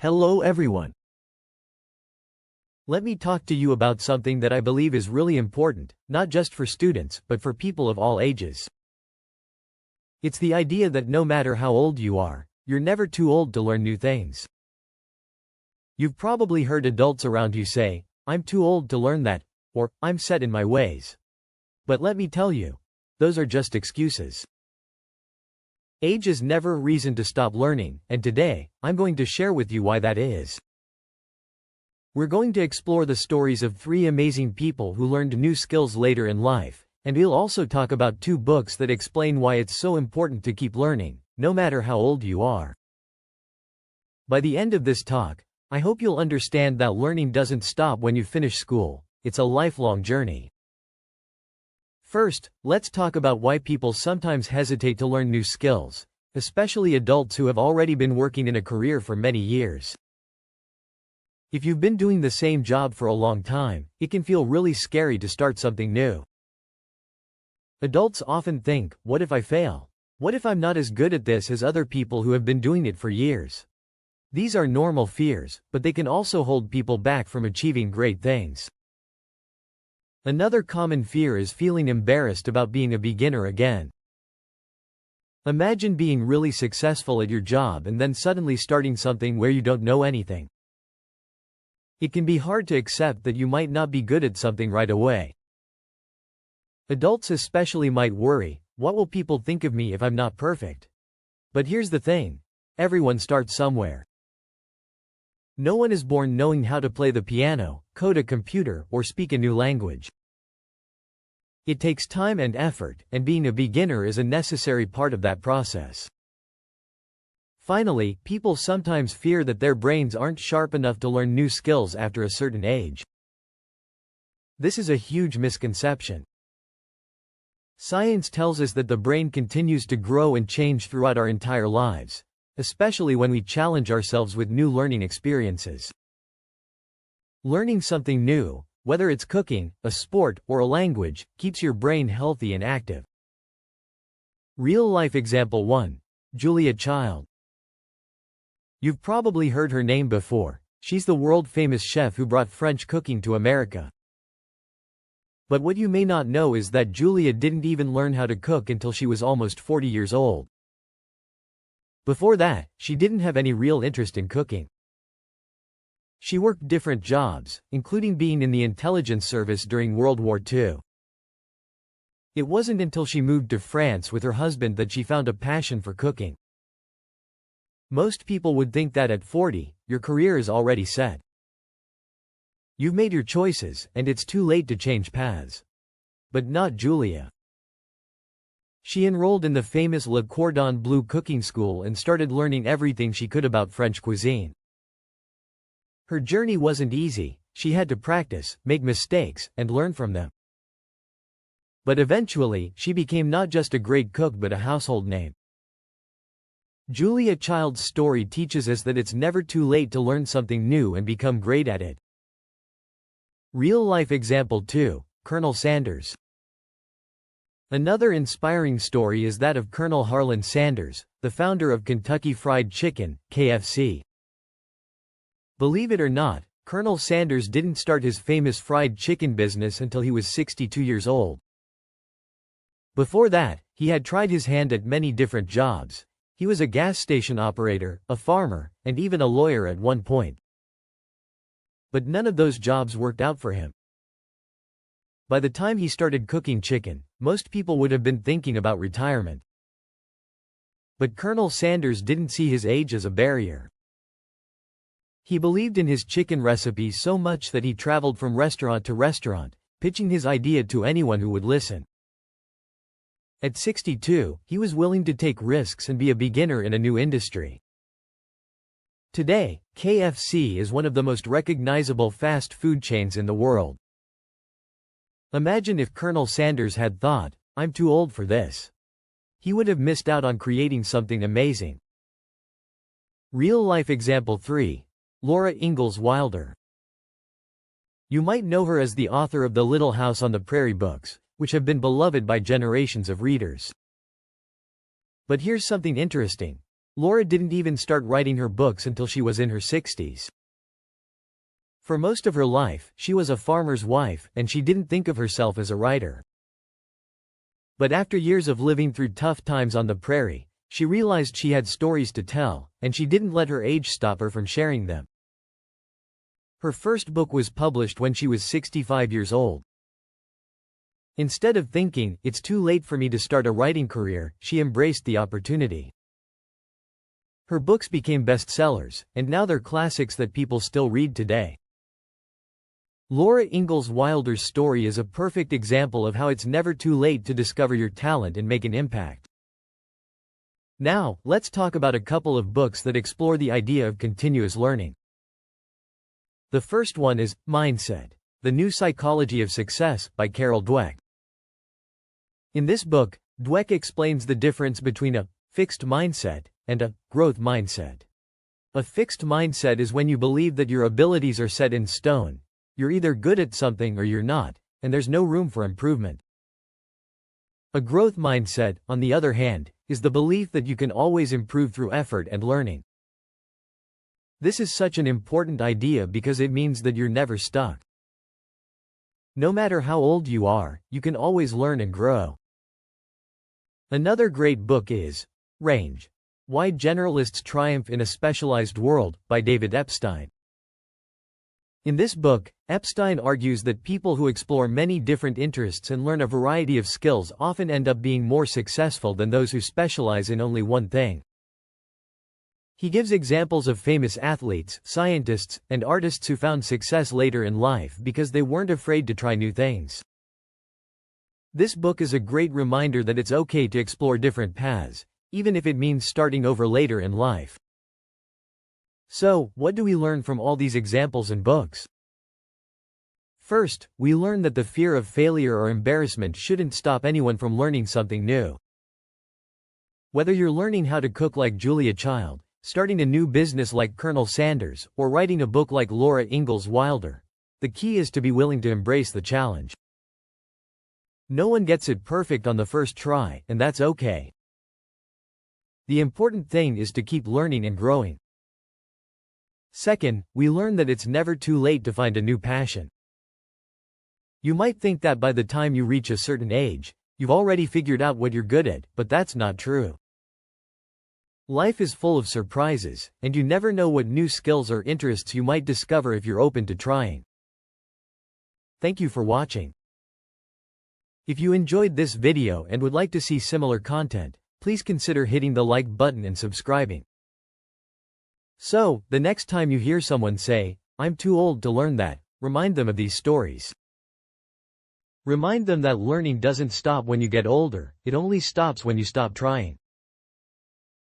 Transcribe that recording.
Hello everyone. Let me talk to you about something that I believe is really important, not just for students, but for people of all ages. It's the idea that no matter how old you are, you're never too old to learn new things. You've probably heard adults around you say, "I'm too old to learn that," or "I'm set in my ways." But let me tell you, those are just excuses. Age is never a reason to stop learning, and today, I'm going to share with you why that is. We're going to explore the stories of 3 amazing people who learned new skills later in life, and we'll also talk about 2 books that explain why it's so important to keep learning, no matter how old you are. By the end of this talk, I hope you'll understand that learning doesn't stop when you finish school, it's a lifelong journey. First, let's talk about why people sometimes hesitate to learn new skills, especially adults who have already been working in a career for many years. If you've been doing the same job for a long time, it can feel really scary to start something new. Adults often think, what if I fail? What if I'm not as good at this as other people who have been doing it for years? These are normal fears, but they can also hold people back from achieving great things. Another common fear is feeling embarrassed about being a beginner again. Imagine being really successful at your job and then suddenly starting something where you don't know anything. It can be hard to accept that you might not be good at something right away. Adults especially might worry, what will people think of me if I'm not perfect? But here's the thing, everyone starts somewhere. No one is born knowing how to play the piano, code a computer, or speak a new language. It takes time and effort, and being a beginner is a necessary part of that process. Finally, people sometimes fear that their brains aren't sharp enough to learn new skills after a certain age. This is a huge misconception. Science tells us that the brain continues to grow and change throughout our entire lives, especially when we challenge ourselves with new learning experiences. Learning something new, whether it's cooking, a sport, or a language, keeps your brain healthy and active. Real-life example 1. Julia Child. You've probably heard her name before. She's the world-famous chef who brought French cooking to America. But what you may not know is that Julia didn't even learn how to cook until she was almost 40 years old. Before that, she didn't have any real interest in cooking. She worked different jobs, including being in the intelligence service during World War II. It wasn't until she moved to France with her husband that she found a passion for cooking. Most people would think that at 40, your career is already set. You've made your choices, and it's too late to change paths. But not Julia. She enrolled in the famous Le Cordon Bleu cooking school and started learning everything she could about French cuisine. Her journey wasn't easy, she had to practice, make mistakes, and learn from them. But eventually, she became not just a great cook but a household name. Julia Child's story teaches us that it's never too late to learn something new and become great at it. Real-life example 2. Colonel Sanders. Another inspiring story is that of Colonel Harlan Sanders, the founder of Kentucky Fried Chicken, KFC. Believe it or not, Colonel Sanders didn't start his famous fried chicken business until he was 62 years old. Before that, he had tried his hand at many different jobs. He was a gas station operator, a farmer, and even a lawyer at one point. But none of those jobs worked out for him. By the time he started cooking chicken, most people would have been thinking about retirement. But Colonel Sanders didn't see his age as a barrier. He believed in his chicken recipe so much that he traveled from restaurant to restaurant, pitching his idea to anyone who would listen. At 62, he was willing to take risks and be a beginner in a new industry. Today, KFC is one of the most recognizable fast food chains in the world. Imagine if Colonel Sanders had thought, "I'm too old for this." He would have missed out on creating something amazing. Real-life example 3. Laura Ingalls Wilder. You might know her as the author of the Little House on the Prairie books, which have been beloved by generations of readers. But here's something interesting. Laura didn't even start writing her books until she was in her 60s. For most of her life, she was a farmer's wife, and she didn't think of herself as a writer. But after years of living through tough times on the prairie, she realized she had stories to tell, and she didn't let her age stop her from sharing them. Her first book was published when she was 65 years old. Instead of thinking, "It's too late for me to start a writing career," she embraced the opportunity. Her books became bestsellers, and now they're classics that people still read today. Laura Ingalls Wilder's story is a perfect example of how it's never too late to discover your talent and make an impact. Now, let's talk about a couple of books that explore the idea of continuous learning. The first one is Mindset: The New Psychology of Success by Carol Dweck. In this book, Dweck explains the difference between a fixed mindset and a growth mindset. A fixed mindset is when you believe that your abilities are set in stone. You're either good at something or you're not, and there's no room for improvement. A growth mindset, on the other hand, is the belief that you can always improve through effort and learning. This is such an important idea because it means that you're never stuck. No matter how old you are, you can always learn and grow. Another great book is Range: Why Generalists Triumph in a Specialized World by David Epstein. In this book, Epstein argues that people who explore many different interests and learn a variety of skills often end up being more successful than those who specialize in only one thing. He gives examples of famous athletes, scientists, and artists who found success later in life because they weren't afraid to try new things. This book is a great reminder that it's okay to explore different paths, even if it means starting over later in life. So, what do we learn from all these examples and books? First, we learn that the fear of failure or embarrassment shouldn't stop anyone from learning something new. Whether you're learning how to cook like Julia Child, starting a new business like Colonel Sanders, or writing a book like Laura Ingalls Wilder, the key is to be willing to embrace the challenge. No one gets it perfect on the first try, and that's okay. The important thing is to keep learning and growing. Second, we learn that it's never too late to find a new passion. You might think that by the time you reach a certain age, you've already figured out what you're good at, but that's not true. Life is full of surprises, and you never know what new skills or interests you might discover if you're open to trying. Thank you for watching. If you enjoyed this video and would like to see similar content, please consider hitting the like button and subscribing. So, the next time you hear someone say, "I'm too old to learn that," remind them of these stories. Remind them that learning doesn't stop when you get older, it only stops when you stop trying.